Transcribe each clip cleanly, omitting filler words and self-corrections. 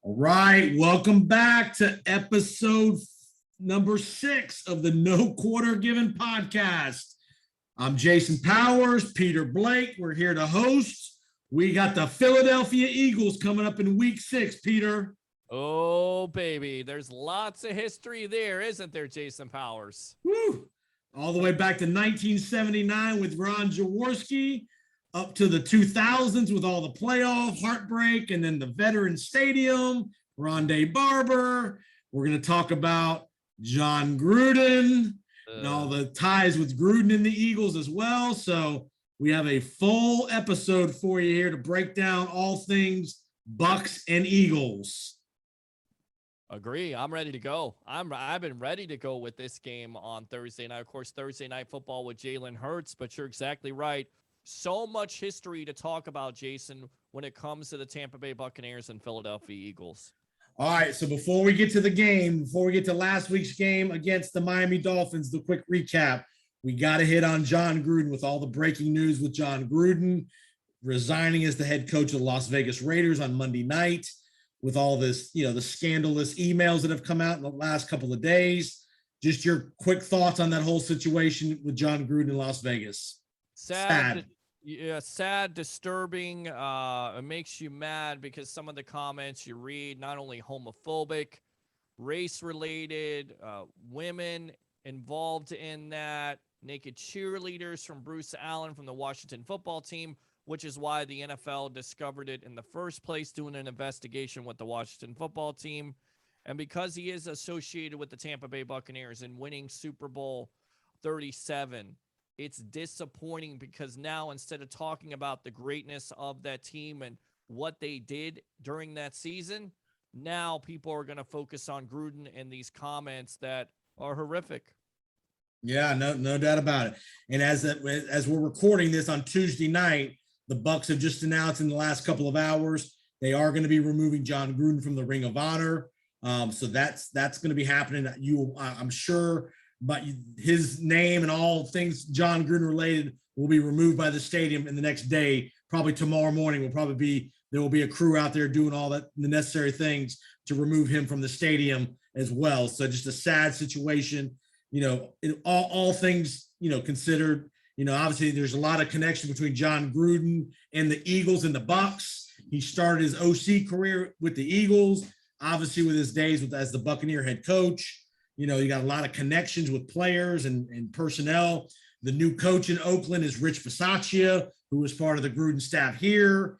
All right, welcome back to episode number 6 of the No Quarter Given podcast. I'm Jason Powers, Peter Blake. We're here to host. We got the Philadelphia Eagles coming up in week 6, Peter. Oh, baby. There's lots of history there, isn't there, Jason Powers? Woo! All the way back to 1979 with Ron Jaworski, up to the 2000s with all the playoff heartbreak, and then the Veteran Stadium, Rondé Barber. We're going to talk about John Gruden and all the ties with Gruden and the Eagles as well. So we have a full episode for you here to break down all things Bucs and Eagles. Agree. I'm ready to go. I've been ready to go with this game on Thursday night. Of course, Thursday night football with Jalen Hurts, but you're exactly right. So much history to talk about, Jason, when it comes to the Tampa Bay Buccaneers and Philadelphia Eagles. All right, so before we get to the game, before we get to last week's game against the Miami Dolphins, the quick recap, we got to hit on John Gruden with all the breaking news with John Gruden resigning as the head coach of the Las Vegas Raiders on Monday night, with all this, the scandalous emails that have come out in the last couple of days. Just your quick thoughts on that whole situation with John Gruden in Las Vegas. Sad. Yeah, sad, disturbing. It makes you mad because some of the comments you read, not only homophobic, race-related, women involved in that, naked cheerleaders from Bruce Allen from the Washington football team, which is why the NFL discovered it in the first place, doing an investigation with the Washington football team. And because he is associated with the Tampa Bay Buccaneers and winning Super Bowl 37, it's disappointing because now, instead of talking about the greatness of that team and what they did during that season, now people are going to focus on Gruden and these comments that are horrific. Yeah, no doubt about it. And as we're recording this on Tuesday night, the Bucs have just announced in the last couple of hours they are going to be removing John Gruden from the Ring of Honor. So that's going to be happening. I'm sure, but his name and all things John Gruden related will be removed by the stadium in the next day. Probably tomorrow morning there will be a crew out there doing all the necessary things to remove him from the stadium as well. So just a sad situation. All things considered. Obviously there's a lot of connection between John Gruden and the Eagles and the Bucs. He started his OC career with the Eagles, obviously with his days as the Buccaneer head coach. You got a lot of connections with players and personnel. The new coach in Oakland is Rich Bisaccia, who was part of the Gruden staff here.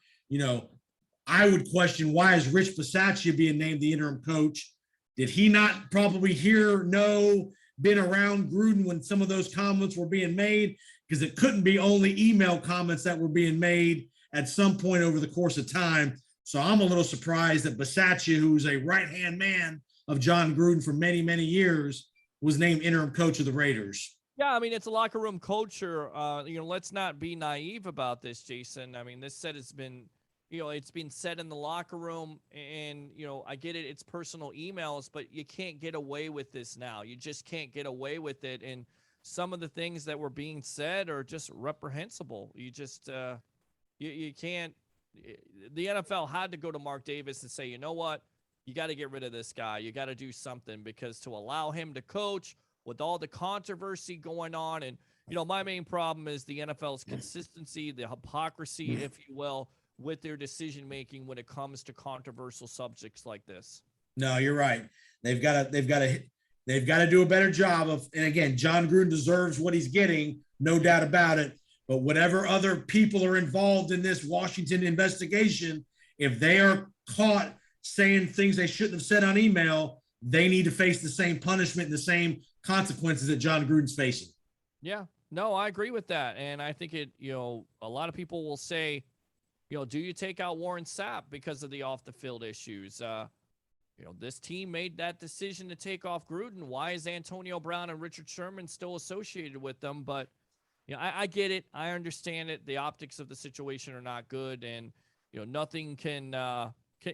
I would question, why is Rich Bisaccia being named the interim coach? Did he not probably been around Gruden when some of those comments were being made? Because it couldn't be only email comments that were being made at some point over the course of time. So I'm a little surprised that Bisaccia, who's a right-hand man of John Gruden for many, many years, was named interim coach of the Raiders. Yeah, I mean, it's a locker room culture. Let's not be naive about this, Jason. I mean, this set has been, it's been said in the locker room, and, I get it. It's personal emails, but you can't get away with this now. You just can't get away with it. And some of the things that were being said are just reprehensible. You just, you can't. The NFL had to go to Mark Davis and say, you know what? You got to get rid of this guy. You got to do something, because to allow him to coach with all the controversy going on. And, my main problem is the NFL's consistency, the hypocrisy, if you will, with their decision-making when it comes to controversial subjects like this. No, you're right. They've got to do a better job of, and again, John Gruden deserves what he's getting, no doubt about it. But whatever other people are involved in this Washington investigation, if they are caught saying things they shouldn't have said on email, they need to face the same punishment and the same consequences that John Gruden's facing. Yeah, no, I agree with that. And I think a lot of people will say, do you take out Warren Sapp because of the off the field issues? This team made that decision to take off Gruden. Why is Antonio Brown and Richard Sherman still associated with them? But I get it. I understand it. The optics of the situation are not good, and nothing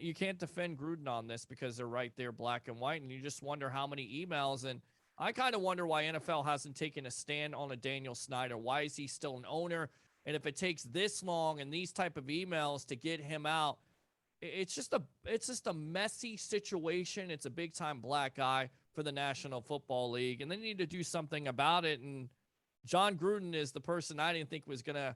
you can't defend Gruden on this because they're right there, black and white, and you just wonder how many emails. And I kind of wonder why NFL hasn't taken a stand on a Daniel Snyder. Why is he still an owner? And if it takes this long and these type of emails to get him out, it's just a messy situation. It's a big time black eye for the National Football League, and they need to do something about it. And John Gruden is the person I didn't think was gonna,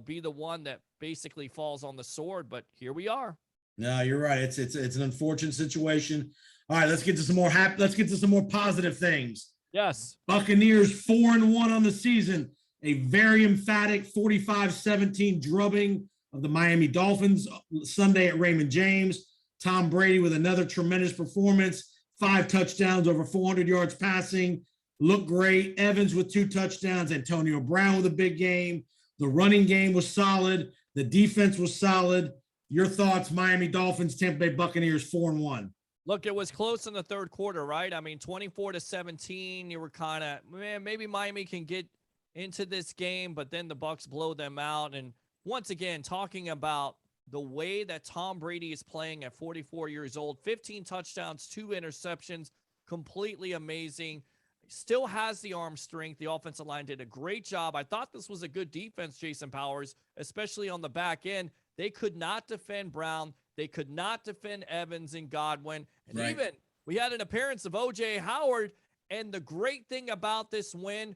be the one that basically falls on the sword. But here we are. No, you're right. It's an unfortunate situation. All right, let's get to some more let's get to some more positive things. Yes. Buccaneers 4-1 on the season. A very emphatic 45-17 drubbing of the Miami Dolphins Sunday at Raymond James. Tom Brady with another tremendous performance, 5 touchdowns, over 400 yards passing. Looked great. Evans with 2 touchdowns. Antonio Brown with a big game. The running game was solid. The defense was solid. Your thoughts, Miami Dolphins, Tampa Bay Buccaneers 4-1. Look, it was close in the third quarter, right? I mean, 24-17. You were kind of, man, maybe Miami can get into this game, but then the Bucs blow them out. And once again, talking about the way that Tom Brady is playing at 44 years old, 15 touchdowns, 2 interceptions, completely amazing. Still has the arm strength. The offensive line did a great job. I thought this was a good defense, Jason Powers, especially on the back end. They could not defend Brown. They could not defend Evans and Godwin. And even we had an appearance of O.J. Howard. And the great thing about this win,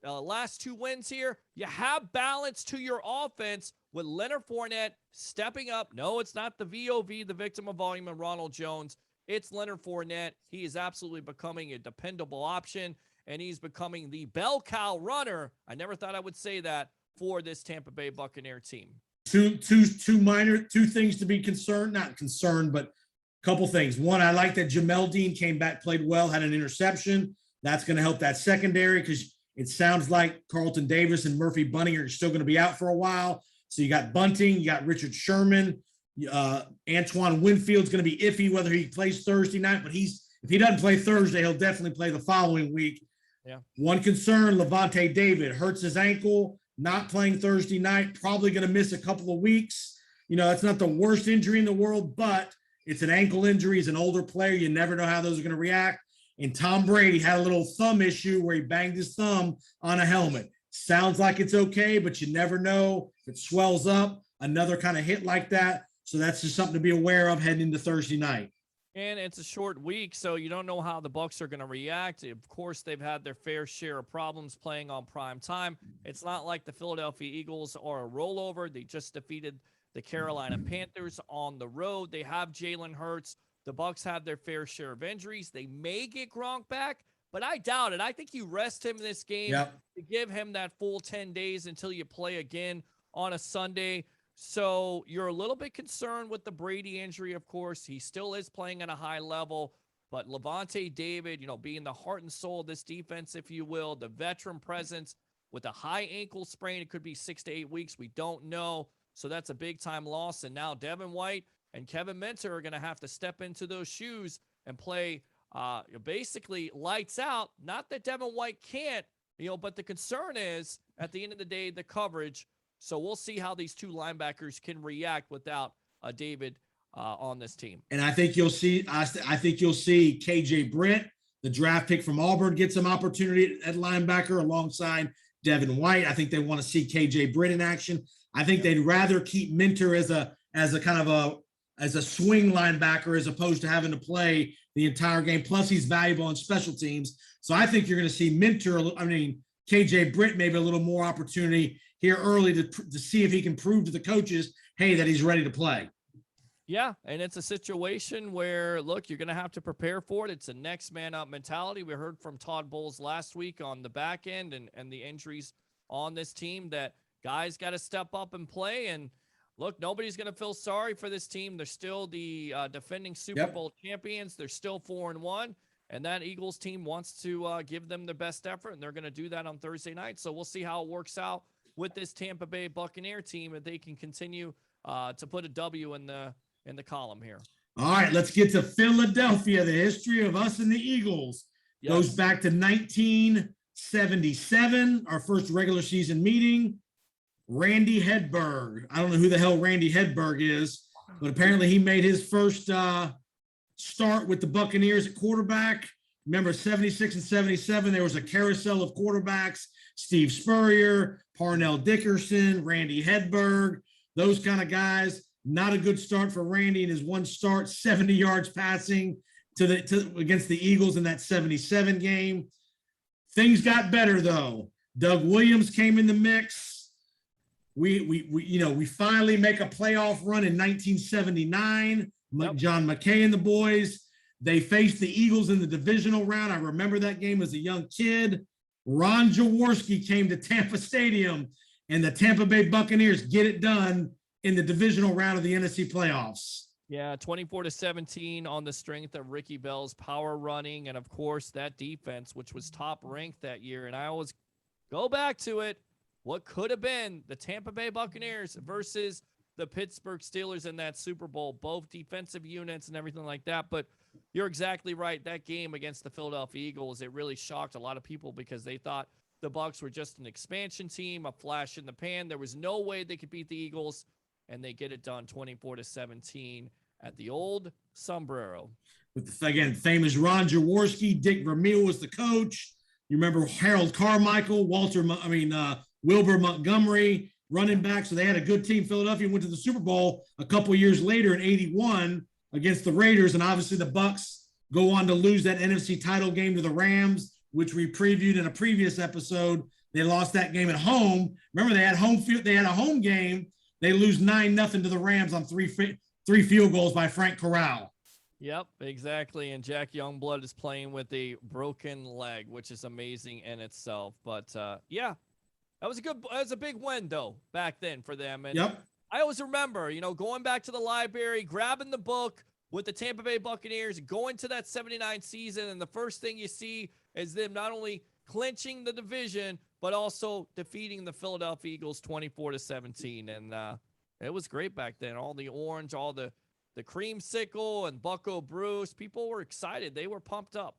last 2 wins here, you have balance to your offense with Leonard Fournette stepping up. No, it's not the VOV, the victim of volume, and Ronald Jones. It's Leonard Fournette. He is absolutely becoming a dependable option, and he's becoming the bell cow runner. I never thought I would say that for this Tampa Bay Buccaneer team. Two things to be concerned, not concerned, but a couple things. One, I like that Jamel Dean came back, played well, had an interception. That's going to help that secondary because it sounds like Carlton Davis and Murphy Bunting are still going to be out for a while. So you got Bunting, you got Richard Sherman. Antoine Winfield's going to be iffy whether he plays Thursday night, but if he doesn't play Thursday, he'll definitely play the following week. Yeah. One concern, Levante David hurts his ankle, not playing Thursday night, probably going to miss a couple of weeks. It's not the worst injury in the world, but it's an ankle injury. He's an older player. You never know how those are going to react. And Tom Brady had a little thumb issue where he banged his thumb on a helmet. Sounds like it's okay, but you never know if it swells up, another kind of hit like that. So that's just something to be aware of heading into Thursday night. And it's a short week, so you don't know how the Bucs are going to react. Of course, they've had their fair share of problems playing on prime time. It's not like the Philadelphia Eagles are a rollover. They just defeated the Carolina Panthers on the road. They have Jalen Hurts. The Bucs have their fair share of injuries. They may get Gronk back, but I doubt it. I think you rest him this game to give him that full 10 days until you play again on a Sunday. So you're a little bit concerned with the Brady injury, of course. He still is playing at a high level, but Levante David, being the heart and soul of this defense, if you will, the veteran presence with a high ankle sprain, it could be 6 to 8 weeks. We don't know. So that's a big time loss. And now Devin White and Kevin Minter are going to have to step into those shoes and play basically lights out. Not that Devin White can't, but the concern is at the end of the day, the coverage. So we'll see how these 2 linebackers can react without David on this team. And I think you'll see. I think you'll see KJ Britt, the draft pick from Auburn, get some opportunity at linebacker alongside Devin White. I think they want to see KJ Britt in action. I think they'd rather keep Minter as a kind of a swing linebacker as opposed to having to play the entire game. Plus, he's valuable on special teams. So I think you're going to see KJ Britt maybe a little more opportunity here early to see if he can prove to the coaches, hey, that he's ready to play. Yeah, and it's a situation where, look, you're going to have to prepare for it. It's a next man up mentality. We heard from Todd Bowles last week on the back end and the injuries on this team that guys got to step up and play. And look, nobody's going to feel sorry for this team. They're still the defending Super Bowl champions. They're still 4-1. And that Eagles team wants to give them their best effort, and they're going to do that on Thursday night. So we'll see how it works out with this Tampa Bay Buccaneer team if they can continue to put a W in the column here. All right, let's get to Philadelphia. The history of us and the Eagles goes back to 1977, our first regular season meeting. Randy Hedberg. I don't know who the hell Randy Hedberg is, but apparently he made his first start with the Buccaneers at quarterback. Remember, 76 and 77, there was a carousel of quarterbacks. Steve Spurrier, Parnell Dickerson, Randy Hedberg, those kind of guys. Not a good start for Randy in his one start, 70 yards passing against the Eagles in that 77 game. Things got better though. Doug Williams came in the mix. We finally make a playoff run in 1979. Yep. John McKay and the boys. They faced the Eagles in the divisional round. I remember that game as a young kid. Ron Jaworski came to Tampa Stadium, and the Tampa Bay Buccaneers get it done in the divisional round of the NFC playoffs. Yeah, 24-17 on the strength of Ricky Bell's power running, and of course that defense, which was top ranked that year. And I always go back to it. What could have been the Tampa Bay Buccaneers versus the Pittsburgh Steelers in that Super Bowl, both defensive units and everything like that. But you're exactly right. That game against the Philadelphia Eagles, it really shocked a lot of people because they thought the Bucs were just an expansion team, a flash in the pan. There was no way they could beat the Eagles, and they get it done 24-17 at the old Sombrero. With again, famous Ron Jaworski, Dick Vermeil was the coach. You remember Harold Carmichael, Wilbur Montgomery, running back. So they had a good team. Philadelphia went to the Super Bowl a couple years later in 81 against the Raiders. And obviously the Bucs go on to lose that NFC title game to the Rams, which we previewed in a previous episode. They lost that game at home. Remember, they had home field. They had a home game. They lose 9-0 to the Rams on three field goals by Frank Corral. Yep, exactly. And Jack Youngblood is playing with a broken leg, which is amazing in itself. But yeah, that was a big win though back then for them. And yep. I always remember, going back to the library, grabbing the book with the Tampa Bay Buccaneers, going to that 79 season, and the first thing you see is them not only clinching the division, but also defeating the Philadelphia Eagles 24-17. And it was great back then. All the orange, all the creamsicle and Bucco Bruce. People were excited. They were pumped up.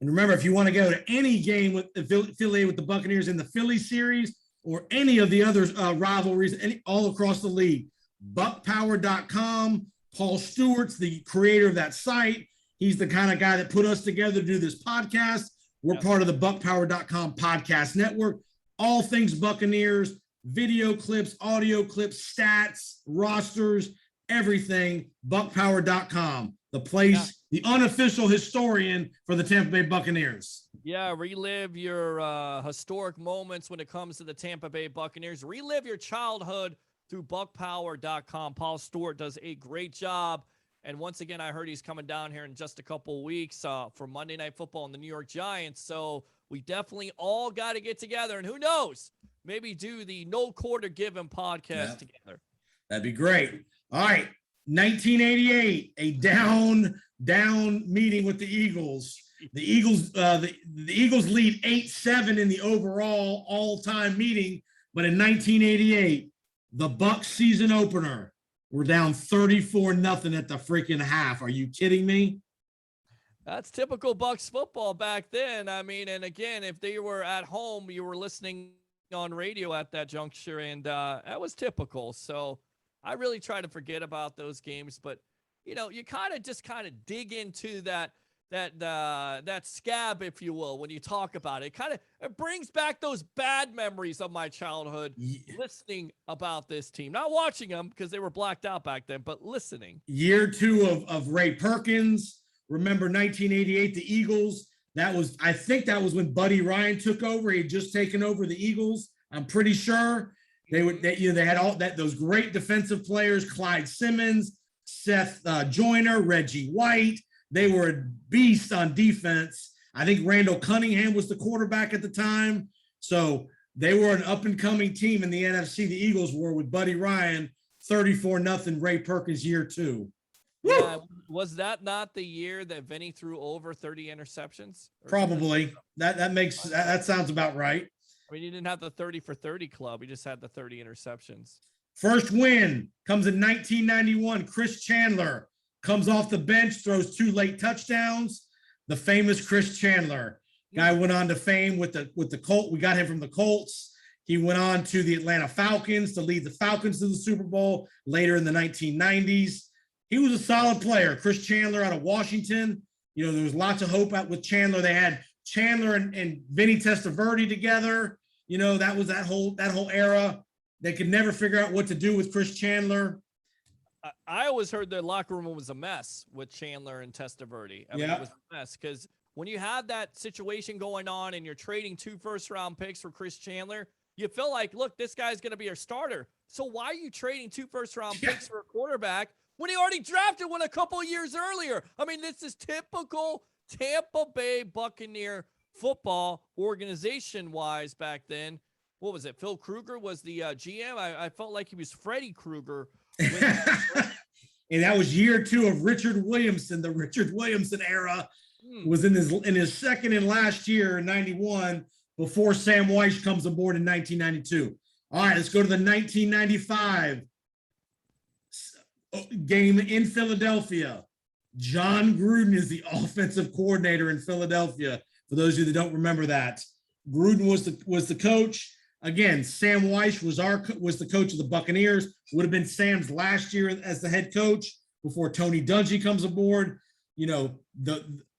And remember, if you want to go to any game affiliated with the Buccaneers in the Philly series or any of the other rivalries all across the league, buckpower.com. Paul Stewart's the creator of that site. He's the kind of guy that put us together to do this podcast. We're part of the buckpower.com podcast network. All things Buccaneers, video clips, audio clips, stats, rosters, everything. Buckpower.com, the place, the unofficial historian for the Tampa Bay Buccaneers. Yeah, relive your historic moments when it comes to the Tampa Bay Buccaneers. Relive your childhood through buckpower.com. Paul Stewart does a great job. And once again, I heard he's coming down here in just a couple weeks for Monday Night Football and the New York Giants. So we definitely all got to get together. And who knows, maybe do the No Quarter Given podcast together. That'd be great. All right. 1988, a down meeting with the Eagles. The Eagles lead 8-7 in the overall all-time meeting. But in 1988, the Bucs season opener, we're down 34-0 at the freaking half. Are you kidding me? That's typical Bucs football back then. I mean, and again, if they were at home, you were listening on radio at that juncture, and that was typical. So I really try to forget about those games, but you kind of dig into that scab, if you will, when you talk about it. It brings back those bad memories of my childhood, listening about this team, not watching them because they were blacked out back then, but listening. Year 2 of Ray Perkins. Remember 1988, the Eagles. I think that was when Buddy Ryan took over. He had just taken over the Eagles. I'm pretty sure they had all that, those great defensive players, Clyde Simmons, Seth Joyner, Reggie White. They were a beast on defense. I think Randall Cunningham was the quarterback at the time. So they were an up-and-coming team in the NFC. The Eagles were with Buddy Ryan, 34-0 Ray Perkins year 2. Yeah, was that not the year that Vinny threw over 30 interceptions? Probably. That sounds about right. I mean, he didn't have the 30 for 30 club. He just had the 30 interceptions. First win comes in 1991. Chris Chandler comes off the bench, throws 2 late touchdowns. The famous Chris Chandler. Guy went on to fame with the Colts. We got him from the Colts. He went on to the Atlanta Falcons to lead the Falcons to the Super Bowl later in the 1990s. He was a solid player. Chris Chandler out of Washington. There was lots of hope out with Chandler. They had Chandler and Vinny Testaverde together. That was that whole era. They could never figure out what to do with Chris Chandler. I always heard the locker room was a mess with Chandler and Testaverde. I mean, it was a mess because when you have that situation going on and you're trading 2 first-round picks for Chris Chandler, you feel like, look, this guy's going to be our starter. So why are you trading 2 first-round picks for a quarterback when he already drafted one a couple of years earlier? I mean, this is typical Tampa Bay Buccaneer football organization-wise back then. What was it? Phil Kruger was the GM. I felt like he was Freddie Krueger. And that was year 2 of Richard Williamson. The Richard Williamson era was in his second and last year in 91 before Sam Weiss comes aboard in 1992. All right, let's go to the 1995 game in Philadelphia. John Gruden is the offensive coordinator in Philadelphia. For those of you that don't remember that, Gruden was the coach. Again, Sam Weiss was the coach of the Buccaneers. Would have been Sam's last year as the head coach before Tony Dungy comes aboard. You know,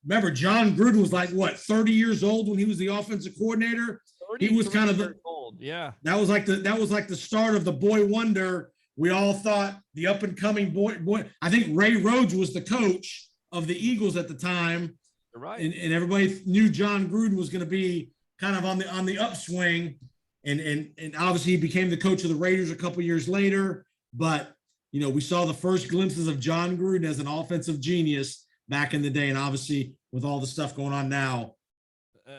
remember John Gruden was like what 30 years old when he was the offensive coordinator. He was kind of old. Yeah. That was like the start of the boy wonder. We all thought the up and coming boy. I think Ray Rhodes was the coach of the Eagles at the time. You're right. And everybody knew John Gruden was going to be kind of on the upswing. And obviously he became the coach of the Raiders a couple years later. But, you know, we saw the first glimpses of John Gruden as an offensive genius back in the day. And obviously with all the stuff going on now.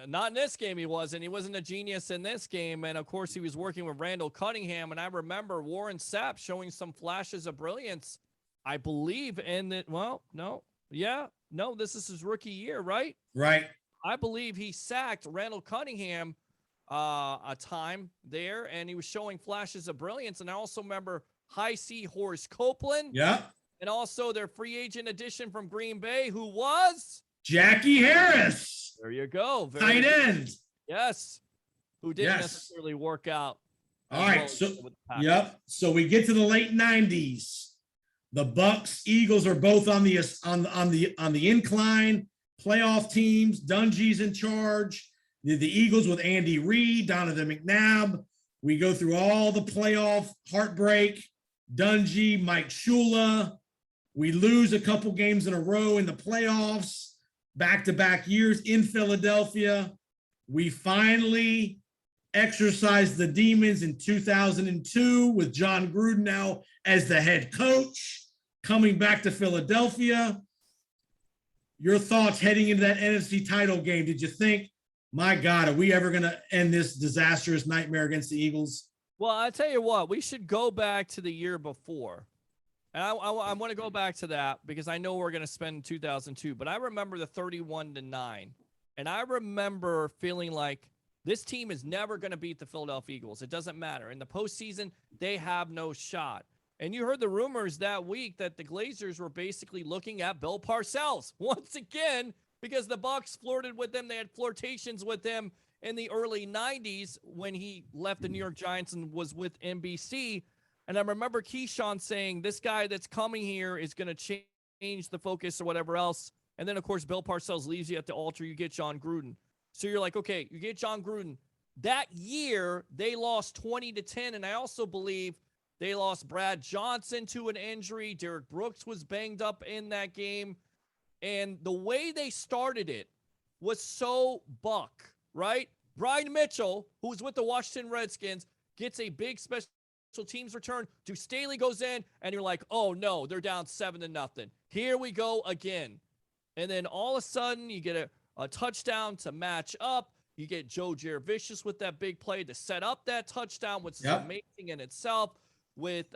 Not in this game he wasn't. He wasn't a genius in this game. And, of course, he was working with Randall Cunningham. And I remember Warren Sapp showing some flashes of brilliance, I believe, in that. Well, no. Yeah. No, this is his rookie year, right? Right. I believe he sacked Randall Cunningham a time there, and he was showing flashes of brilliance. And I also remember High C Horace Copeland. Yeah. And also their free agent addition from Green Bay, who was Jackie Harris. There you go. Tight end. Yes. Who didn't necessarily work out. All right. So we get to the late 90s. The Bucs Eagles are both on the incline. Playoff teams. Dungy's in charge. The Eagles with Andy Reid, Donovan McNabb. We go through all the playoff heartbreak. Dungy, Mike Shula. We lose a couple games in a row in the playoffs, back-to-back years in Philadelphia. We finally exercised the demons in 2002 with John Gruden now as the head coach, coming back to Philadelphia. Your thoughts heading into that NFC title game? Did you think, my God, are we ever going to end this disastrous nightmare against the Eagles? Well, I tell you what, we should go back to the year before. And I want to go back to that because I know we're going to spend 2002, but I remember the 31-9. And I remember feeling like this team is never going to beat the Philadelphia Eagles. It doesn't matter. In the postseason, they have no shot. And you heard the rumors that week that the Glazers were basically looking at Bill Parcells once again, because the Bucs flirted with them. They had flirtations with him in the early 90s when he left the New York Giants and was with NBC. And I remember Keyshawn saying, this guy that's coming here is going to change the focus or whatever else. And then, of course, Bill Parcells leaves you at the altar. You get John Gruden. So you're like, okay, you get John Gruden. That year, they lost 20-10. And I also believe they lost Brad Johnson to an injury. Derek Brooks was banged up in that game. And the way they started it was so Buck, right? Brian Mitchell, who was with the Washington Redskins, gets a big special teams return. Deuce Staley goes in, and you're like, oh, no, they're down 7-0. Here we go again. And then all of a sudden, you get a touchdown to match up. You get Joe Jurevicius with that big play to set up that touchdown, which is amazing in itself, with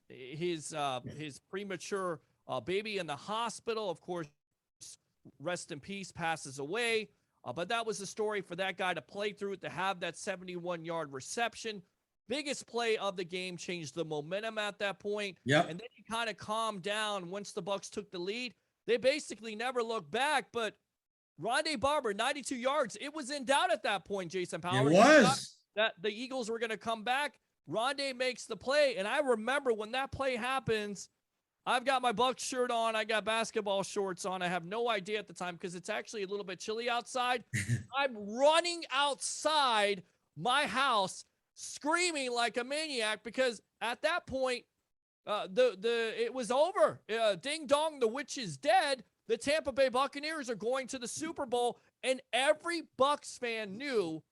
his premature baby in the hospital. Of course, rest in peace, passes away. But that was the story for that guy to play through it, to have that 71-yard reception. Biggest play of the game, changed the momentum at that point. Yep. And then you kind of calmed down once the Bucs took the lead. They basically never looked back, but Rondé Barber, 92 yards. It was in doubt at that point, Jason Powers. It was. That the Eagles were going to come back. Rondé makes the play. And I remember when that play happens, I've got my Bucs shirt on. I got basketball shorts on. I have no idea at the time because it's actually a little bit chilly outside. I'm running outside my house screaming like a maniac because at that point, It was over. Ding dong, the witch is dead. The Tampa Bay Buccaneers are going to the Super Bowl, and every Bucs fan knew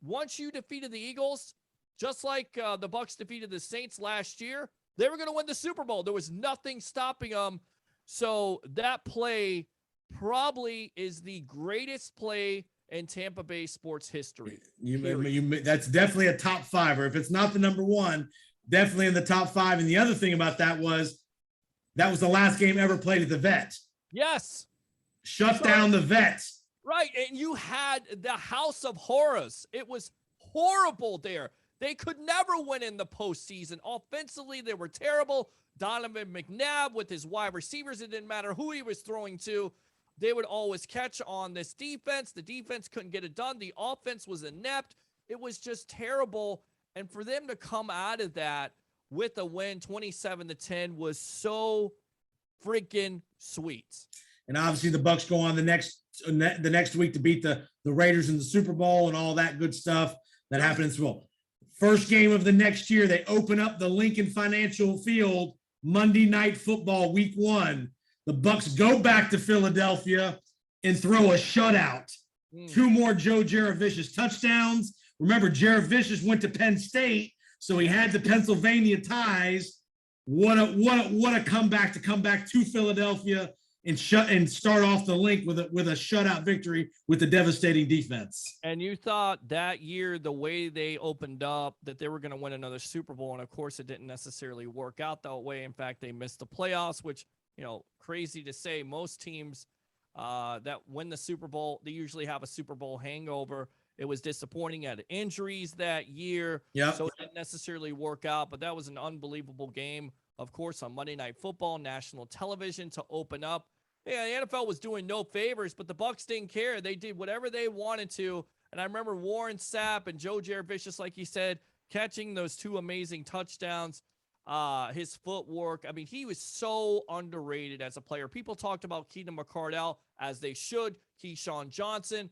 once you defeated the Eagles, just like the Bucs defeated the Saints last year, they were going to win the Super Bowl. There was nothing stopping them. So that play probably is the greatest play in Tampa Bay sports history. That's definitely a top five, or if it's not the number one, definitely in the top five. And the other thing about that was the last game ever played at the Vet. Yes. Shut down the Vet. Right. And you had the House of Horrors. It was horrible there. They could never win in the postseason. Offensively, they were terrible. Donovan McNabb with his wide receivers, it didn't matter who he was throwing to. They would always catch on this defense. The defense couldn't get it done. The offense was inept. It was just terrible. And for them to come out of that with a win, 27-10, was so freaking sweet. And obviously the Bucs go on the next week to beat the Raiders in the Super Bowl and all that good stuff that happened in the Super Bowl. First game of the next year, they open up the Lincoln Financial Field Monday Night Football Week 1. The Bucs go back to Philadelphia and throw a shutout. 2 more Joe Jaravicious touchdowns. Remember, Jaravicious went to Penn State, so he had the Pennsylvania ties. What a comeback to come back to Philadelphia and start off the link with a shutout victory with the devastating defense. And you thought that year, the way they opened up, that they were going to win another Super Bowl, and of course, it didn't necessarily work out that way. In fact, they missed the playoffs, which, crazy to say. Most teams that win the Super Bowl, they usually have a Super Bowl hangover. It was disappointing. Had injuries that year, so it didn't necessarily work out. But that was an unbelievable game, of course, on Monday Night Football, national television to open up. Yeah, the NFL was doing no favors, but the Bucs didn't care. They did whatever they wanted to. And I remember Warren Sapp and Joe Jaravicious, like you said, catching those 2 amazing touchdowns. His footwork. I mean, he was so underrated as a player. People talked about Keenan McCardell, as they should, Keyshawn Johnson,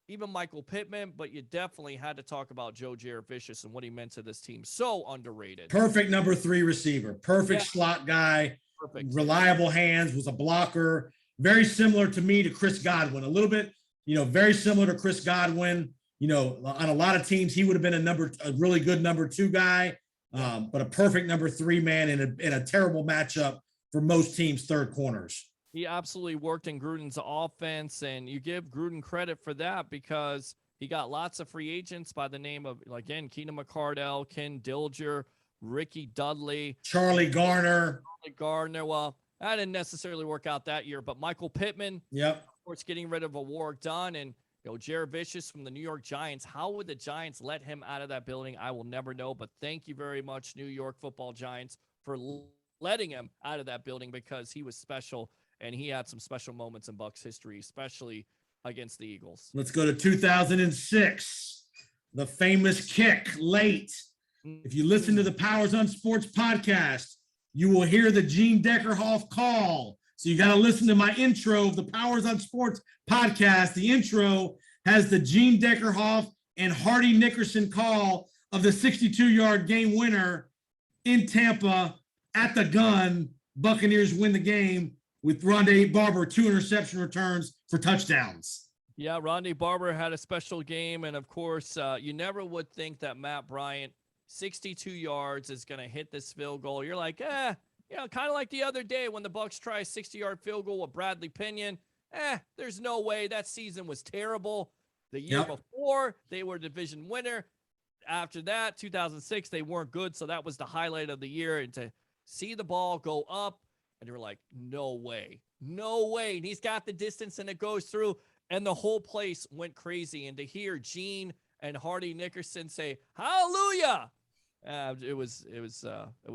even Michael Pittman, but you definitely had to talk about Joe Jaravicious and what he meant to this team. So underrated. Perfect number 3 receiver. Perfect slot guy. Perfect. Reliable hands, was a blocker. Very similar to me to Chris Godwin. A little bit, very similar to Chris Godwin. On a lot of teams, he would have been a really good number 2 guy. But a perfect number 3 man in a terrible matchup for most teams' third corners. He absolutely worked in Gruden's offense, and you give Gruden credit for that because he got lots of free agents by the name of, again, Keenan McCardell, Ken Dilger, Ricky Dudley, Charlie Garner. Well, that didn't necessarily work out that year, but Michael Pittman, of course, getting rid of a Warwick Dunn, and Jaravicious from the New York Giants. How would the Giants let him out of that building? I will never know, but thank you very much, New York Football Giants, for letting him out of that building because he was special, and he had some special moments in Bucs history, especially against the Eagles. Let's go to 2006, the famous kick late. If you listen to the Powers on Sports podcast, you will hear the Gene Deckerhoff call. So you got to listen to my intro of the Powers on Sports podcast. The intro has the Gene Deckerhoff and Hardy Nickerson call of the 62-yard game winner in Tampa at the gun. Buccaneers win the game with Rondé Barber, 2 interception returns for touchdowns. Yeah, Rondé Barber had a special game. And, of course, you never would think that Matt Bryant, 62 yards, is going to hit this field goal. You're like, kind of like the other day when the Bucs try a 60-yard field goal with Bradley Pinion. There's no way. That season was terrible. The year before, they were division winner. After that, 2006, they weren't good, so that was the highlight of the year. And to see the ball go up, and you're like, no way. No way. And he's got the distance, and it goes through, and the whole place went crazy. And to hear Gene and Hardy Nickerson say, hallelujah, it was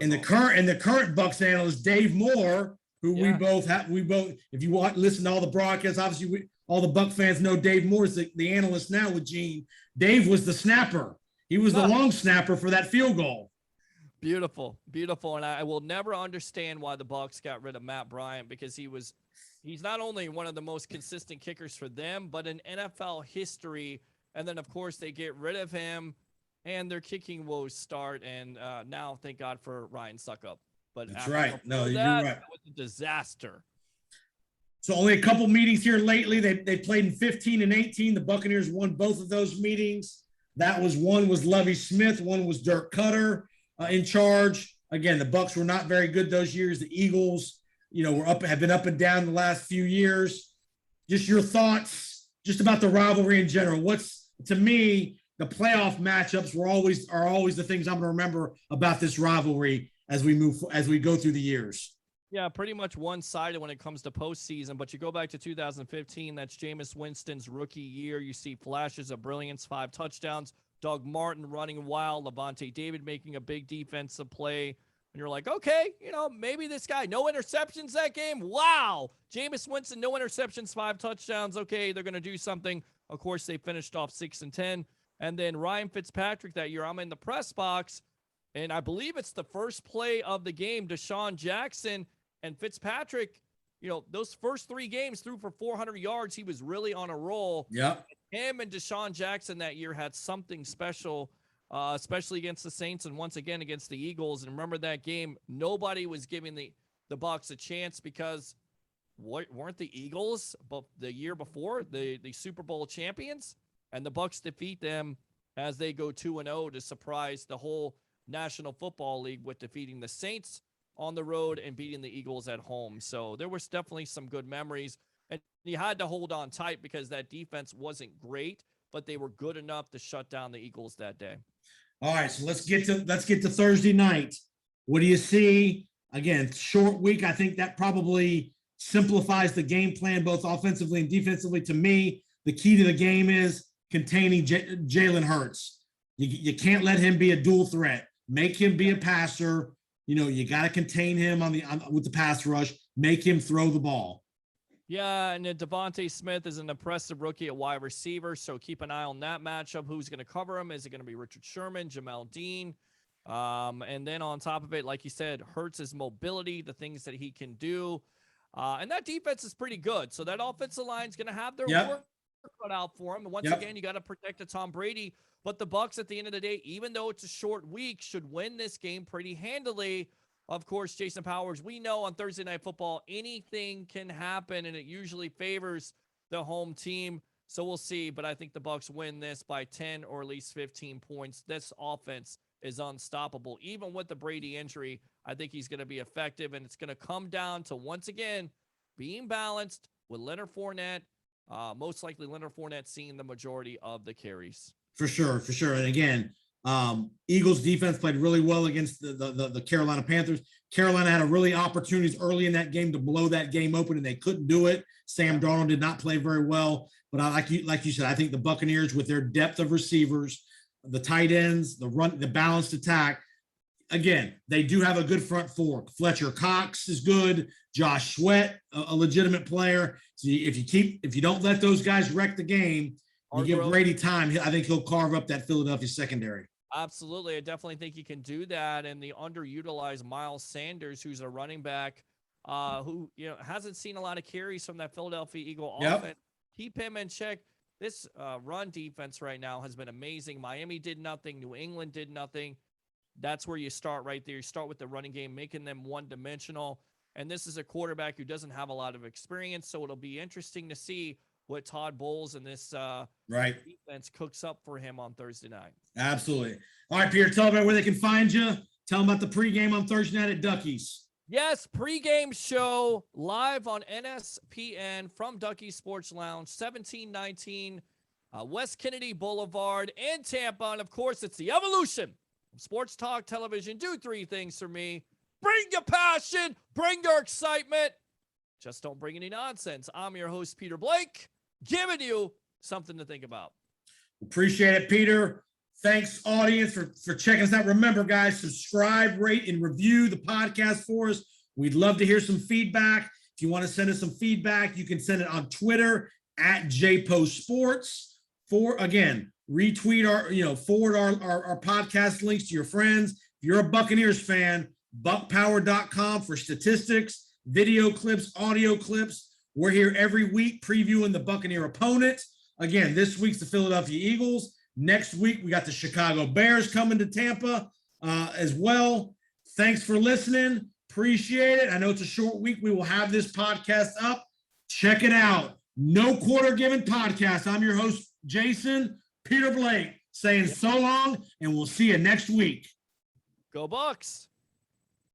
and the current Bucs analyst Dave Moore, who we both if you listen to all the broadcasts, obviously all the Bucs fans know Dave Moore is the analyst now with Gene. Dave was the snapper. He was the long snapper for that field goal. Beautiful. And I will never understand why the Bucs got rid of Matt Bryant, because he's not only one of the most consistent kickers for them, but in NFL history. And then of course they get rid of him, and their kicking woes start. And now, thank God for Ryan Suckup. But That's right. No, you're that, right. it was a disaster. So only a couple meetings here lately. They played in 15 and 18. The Buccaneers won both of those meetings. That was one was Lovie Smith, one was Dirk Cutter in charge. Again, the Bucs were not very good those years. The Eagles, have been up and down the last few years. Just your thoughts, just about the rivalry in general. To me, the playoff matchups are always the things I'm going to remember about this rivalry as we go through the years. Yeah, pretty much one-sided when it comes to postseason. But you go back to 2015, that's Jameis Winston's rookie year. You see flashes of brilliance, 5 touchdowns. Doug Martin running wild, Levante David making a big defensive play. And you're like, okay, maybe this guy, no interceptions that game. Wow. Jameis Winston, no interceptions, 5 touchdowns. Okay, they're going to do something. Of course, they finished off 6-10. And then Ryan Fitzpatrick that year, I'm in the press box, and I believe it's the first play of the game, Deshaun Jackson. And Fitzpatrick, those first 3 games threw for 400 yards. He was really on a roll. Yeah. Him and Deshaun Jackson that year had something special, especially against the Saints and once again against the Eagles. And remember that game, nobody was giving the Bucs a chance because weren't the Eagles but the year before the Super Bowl champions? And the Bucs defeat them as they go 2-0 to surprise the whole National Football League with defeating the Saints on the road and beating the Eagles at home. So there was definitely some good memories, and you had to hold on tight because that defense wasn't great, but they were good enough to shut down the Eagles that day. All right, so let's get to Thursday night. What do you see? Again, short week. I think that probably simplifies the game plan both offensively and defensively. To me, the key to the game is containing Jalen Hurts. You can't let him be a dual threat. Make him be a passer. You got to contain him with the pass rush. Make him throw the ball. Yeah, and then Devontae Smith is an impressive rookie at wide receiver, so keep an eye on that matchup. Who's going to cover him? Is it going to be Richard Sherman, Jamel Dean? And then on top of it, like you said, Hurts' mobility, the things that he can do. And that defense is pretty good. So that offensive line is going to have their work cut out for him. And once again, you got to protect the Tom Brady. But the Bucs, at the end of the day, even though it's a short week, should win this game pretty handily. Of course, Jason Powers, we know on Thursday Night Football, anything can happen, and it usually favors the home team. So we'll see. But I think the Bucs win this by 10 or at least 15 points. This offense is unstoppable. Even with the Brady injury, I think he's going to be effective, and it's going to come down to, once again, being balanced with Leonard Fournette. Most likely Leonard Fournette seeing the majority of the carries. For sure. And again, Eagles defense played really well against the Carolina Panthers. Carolina had really opportunities early in that game to blow that game open, and they couldn't do it. Sam Darnold did not play very well. But like you said, I think the Buccaneers, with their depth of receivers, the tight ends, the balanced attack, again, they do have a good front four. Fletcher Cox is good. Josh Sweat, a legitimate player. So if you don't let those guys wreck the game, you give Brady time, I think he'll carve up that Philadelphia secondary. Absolutely. I definitely think he can do that. And the underutilized Miles Sanders, who's a running back, who hasn't seen a lot of carries from that Philadelphia Eagle offense. Keep him in check. This run defense right now has been amazing. Miami did nothing. New England did nothing. That's where you start right there. You start with the running game, making them one-dimensional. And this is a quarterback who doesn't have a lot of experience, so it'll be interesting to see what Todd Bowles and this defense cooks up for him on Thursday night. Absolutely. All right, Peter, tell everybody where they can find you. Tell them about the pregame on Thursday night at Ducky's. Yes, pregame show live on NSPN from Ducky's Sports Lounge, 1719 West Kennedy Boulevard in Tampa. And, of course, it's the evolution of sports talk television. Do 3 things for me. Bring your passion. Bring your excitement. Just don't bring any nonsense. I'm your host, Peter Blake, giving you something to think about. Appreciate it, Peter. Thanks, audience, for checking us out. Remember, guys, subscribe, rate, and review the podcast for us. We'd love to hear some feedback. If you want to send us some feedback, you can send it on Twitter at JPostSports. Retweet forward our podcast links to your friends. If you're a Buccaneers fan, buckpower.com for statistics, video clips, audio clips. We're here every week previewing the Buccaneer opponent. Again, this week's the Philadelphia Eagles. Next week, we got the Chicago Bears coming to Tampa as well. Thanks for listening. appreciate it. I know it's a short week. We will have this podcast up. Check it out. No Quarter Given Podcast. I'm your host, Jason Peter Blake, saying so long, and we'll see you next week. Go Bucs.